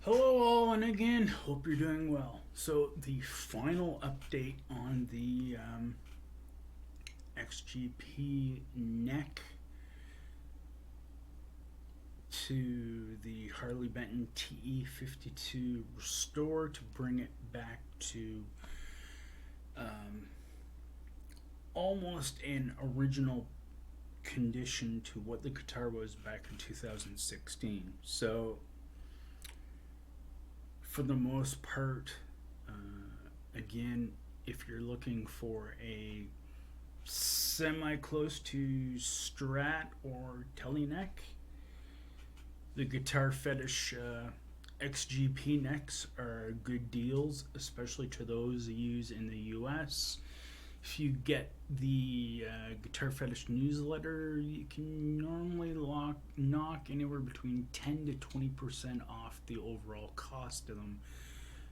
Hello all, and again, hope you're doing well. So the final update on the XGP neck to the Harley Benton TE-52 restore to bring it back to almost an original condition to what the guitar was back in 2016. So for the most part, again, if you're looking for a semi close to Strat or Teleneck, the Guitar Fetish XGP necks are good deals, especially to those used in the US. If you get the Guitar Fetish newsletter, you can normally knock anywhere between 10 to 20% off the overall cost of them.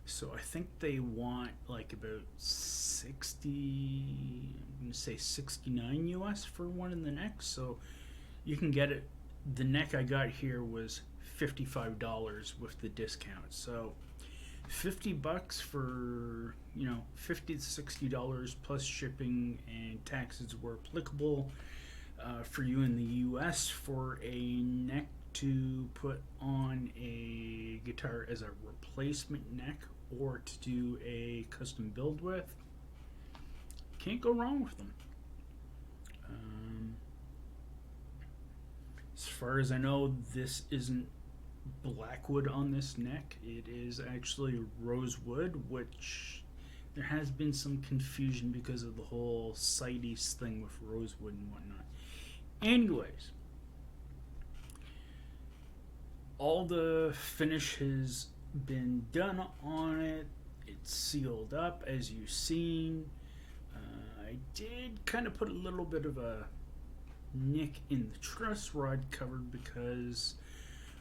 So I think they want like about 60, I'm going to say 69 US for one in the neck. So you can get it. The neck I got here was $55 with the discount. So $50 for, $50 to $60 plus shipping and taxes were applicable for you in the US for a neck to put on a guitar as a replacement neck or to do a custom build with. Can't go wrong with them. As far as I know, this isn't blackwood on this neck. It is actually rosewood, which there has been some confusion because of the whole CITES thing with rosewood and whatnot. Anyways, all the finish has been done on it. It's sealed up, as you've seen. I did kind of put a little bit of a nick in the truss rod cover because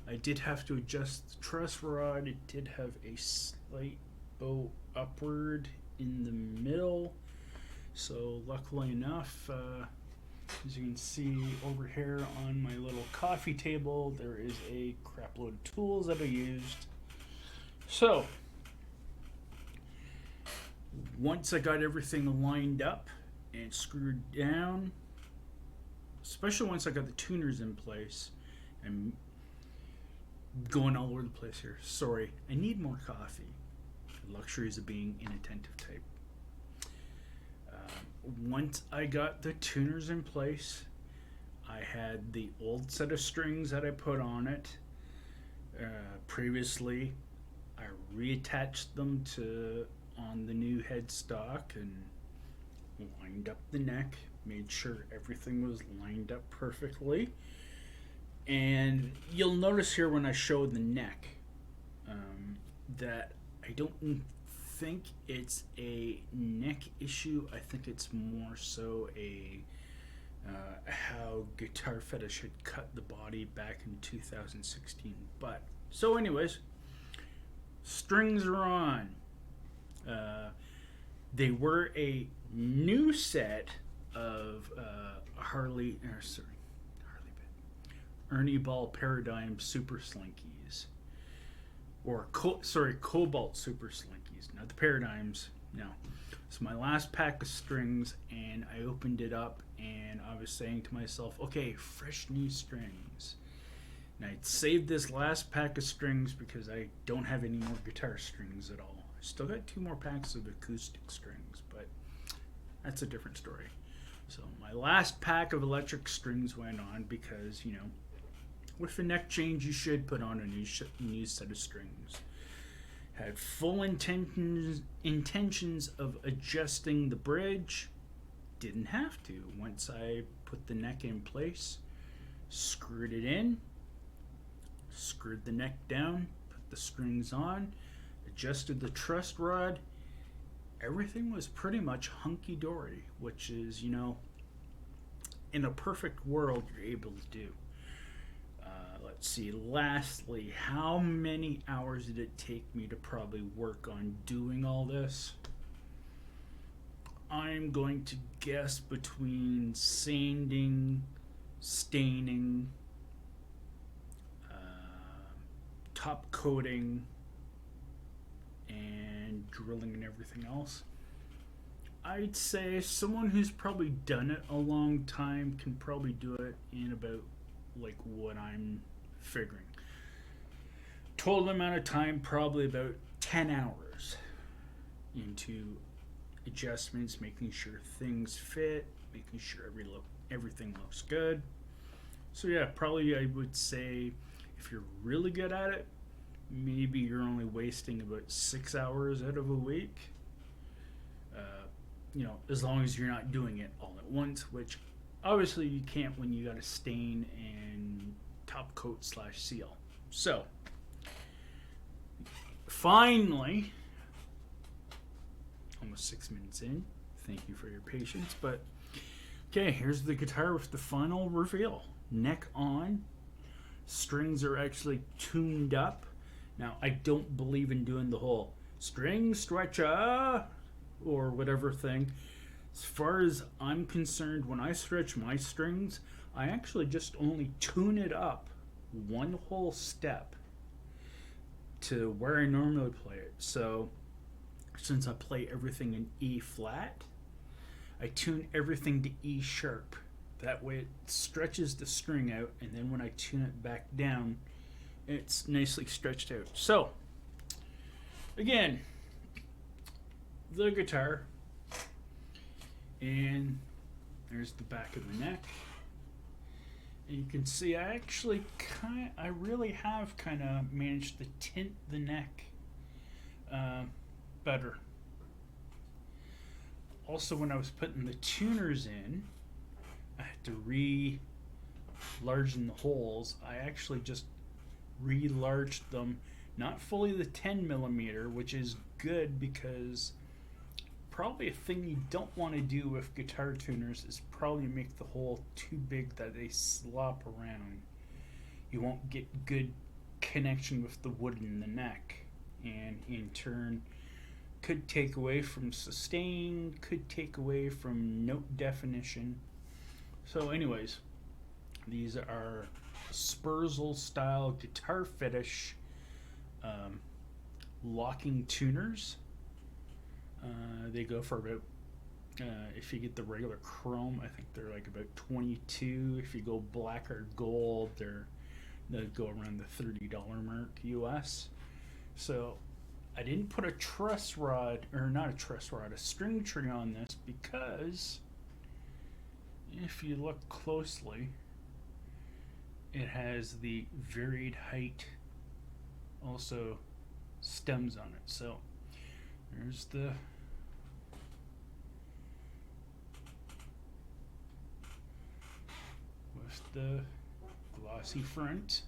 I did have to adjust the truss rod. It did have a slight bow upward in the middle. So luckily enough, as you can see over here on my little coffee table, there is a crap load of tools that I used. So once I got everything lined up and screwed down, especially once I got the tuners in place, and going all over the place here. Sorry, I need more coffee. The luxuries of being inattentive type. Once I got the tuners in place, I had the old set of strings that I put on it. Previously, I reattached them to on the new headstock and lined up the neck, made sure everything was lined up perfectly. And you'll notice here when I show the neck that I don't think it's a neck issue. I think it's more so a how Guitar Fetish had cut the body back in 2016. But so, anyways, strings are on. They were a new set of Harley Ernie Ball Paradigm Super Slinkies, or Cobalt Super Slinkies, not the Paradigms. No, it's my last pack of strings, and I opened it up, and I was saying to myself, "Okay, fresh new strings." And I'd saved this last pack of strings because I don't have any more guitar strings at all. I still got 2 more packs of acoustic strings, but that's a different story. So my last pack of electric strings went on because, with the neck change, you should put on a new set of strings. Had full intentions of adjusting the bridge. Didn't have to. Once I put the neck in place, screwed it in, screwed the neck down, put the strings on, adjusted the truss rod. Everything was pretty much hunky-dory, which is, in a perfect world, you're able to do. Let's see, lastly, how many hours did it take me to probably work on doing all this? I'm going to guess between sanding, staining, top coating, and drilling and everything else, I'd say someone who's probably done it a long time can probably do it in about like what I'm figuring. Total amount of time, probably about 10 hours into adjustments, making sure things fit, making sure everything looks good. So yeah, probably I would say if you're really good at it, maybe you're only wasting about 6 hours out of a week. As long as you're not doing it all at once, which obviously you can't when you got a stain and top coat / seal. So finally, almost 6 minutes in. Thank you for your patience. But okay, here's the guitar with the final reveal. Neck on. Strings are actually tuned up. Now, I don't believe in doing the whole string stretcher or whatever thing. As far as I'm concerned, when I stretch my strings, I actually just only tune it up one whole step to where I normally play it. So, since I play everything in E flat, I tune everything to E sharp. That way it stretches the string out, and then when I tune it back down, it's nicely stretched out. So, again, the guitar, and there's the back of the neck. And you can see I really have kind of managed to tint the neck better. Also, when I was putting the tuners in, I had to re-largen the holes. I actually just re-larged them, not fully the 10 millimeter, which is good because probably a thing you don't want to do with guitar tuners is probably make the hole too big that they slop around. You won't get good connection with the wood in the neck, and in turn could take away from sustain, could take away from note definition. So anyways, these are Spurzl style guitar fetish locking tuners. They go for about, if you get the regular chrome, I think they're like about 22. If you go black or gold, they go around the $30 mark US. So I didn't put a truss rod, or not a truss rod, a string tree on this because if you look closely, it has the varied height also stems on it. So there's the with the glossy front,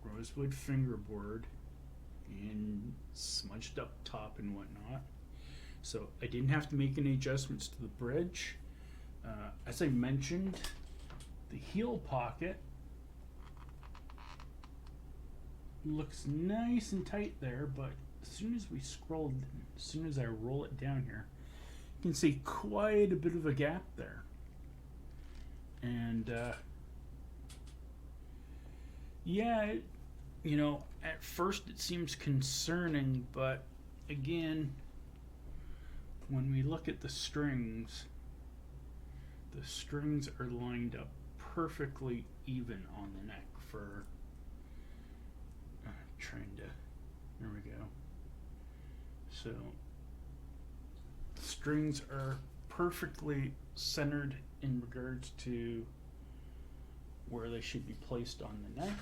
rosewood fingerboard, and smudged up top and whatnot. So I didn't have to make any adjustments to the bridge. As I mentioned, the heel pocket looks nice and tight there, but as soon as I roll it down here, you can see quite a bit of a gap there. And yeah, at first it seems concerning, but again, when we look at the strings are lined up perfectly even on the neck for there we go. So strings are perfectly centered in regards to where they should be placed on the neck.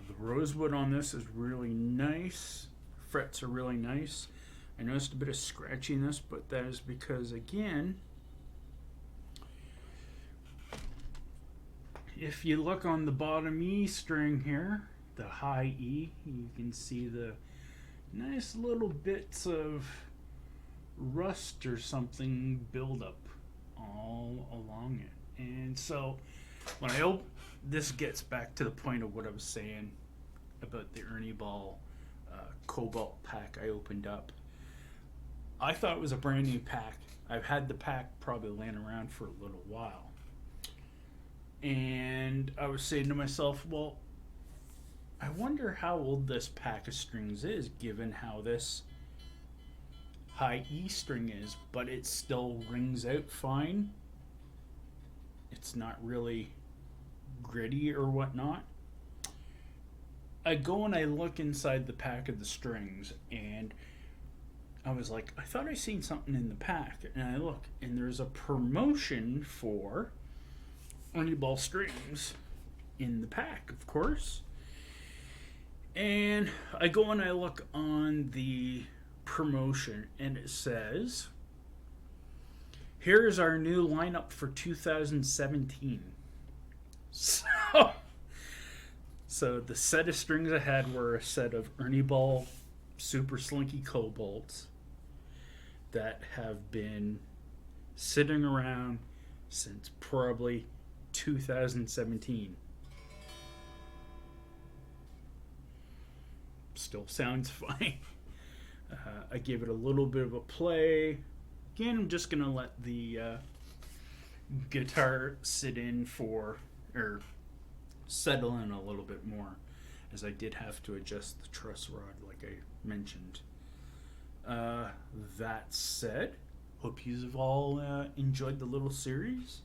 The rosewood on this is really nice. Frets are really nice. I noticed a bit of scratchiness, but that is because, again, if you look on the bottom E string here, the high E, you can see the nice little bits of rust or something build up all along it. And so when this gets back to the point of what I was saying about the Ernie Ball Cobalt pack I opened up. I thought it was a brand new pack. I've had the pack probably laying around for a little while. And I was saying to myself, well, I wonder how old this pack of strings is, given how this high E string is, but it still rings out fine. It's not really gritty or whatnot. I go and I look inside the pack of the strings, and I was like, I thought I seen something in the pack, and I look, and there's a promotion for Ernie Ball strings in the pack, of course. And I go and I look on the promotion, and it says, here's our new lineup for 2017. So the set of strings I had were a set of Ernie Ball Super Slinky Cobalts that have been sitting around since probably 2017. Still sounds fine. I gave it a little bit of a play. Again, I'm just going to let the guitar sit in for, or settle in a little bit more, as I did have to adjust the truss rod like I mentioned. That said, hope you have all enjoyed the little series.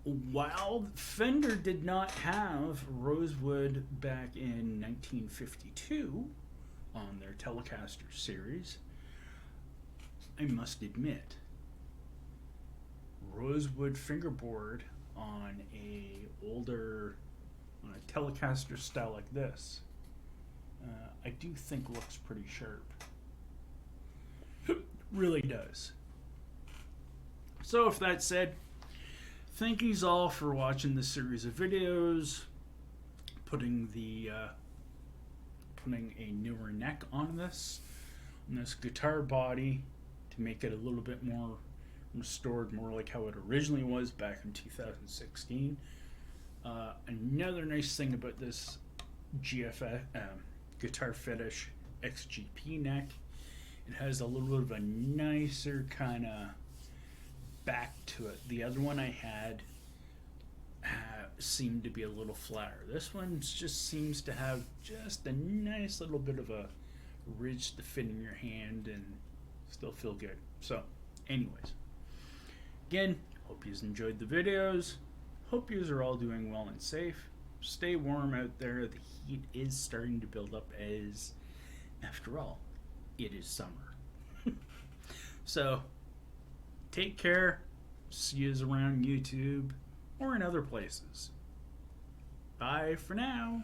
While Fender did not have Rosewood back in 1952 on their Telecaster series, I must admit, Rosewood fingerboard on a Telecaster style like this, I do think looks pretty sharp. Really does. So if that said, thank yous all for watching this series of videos, putting a newer neck on this guitar body to make it a little bit more restored, more like how it originally was back in 2016. Another nice thing about this Guitar Fetish XGP neck, it has a little bit of a nicer kind of back to it. The other one I had seemed to be a little flatter. This one just seems to have just a nice little bit of a ridge to fit in your hand and still feel good. So anyways, again, hope you enjoyed the videos. Hope you are all doing well and safe. Stay warm out there. The heat is starting to build up, as after all, it is summer. So take care. See you around YouTube or in other places. Bye for now.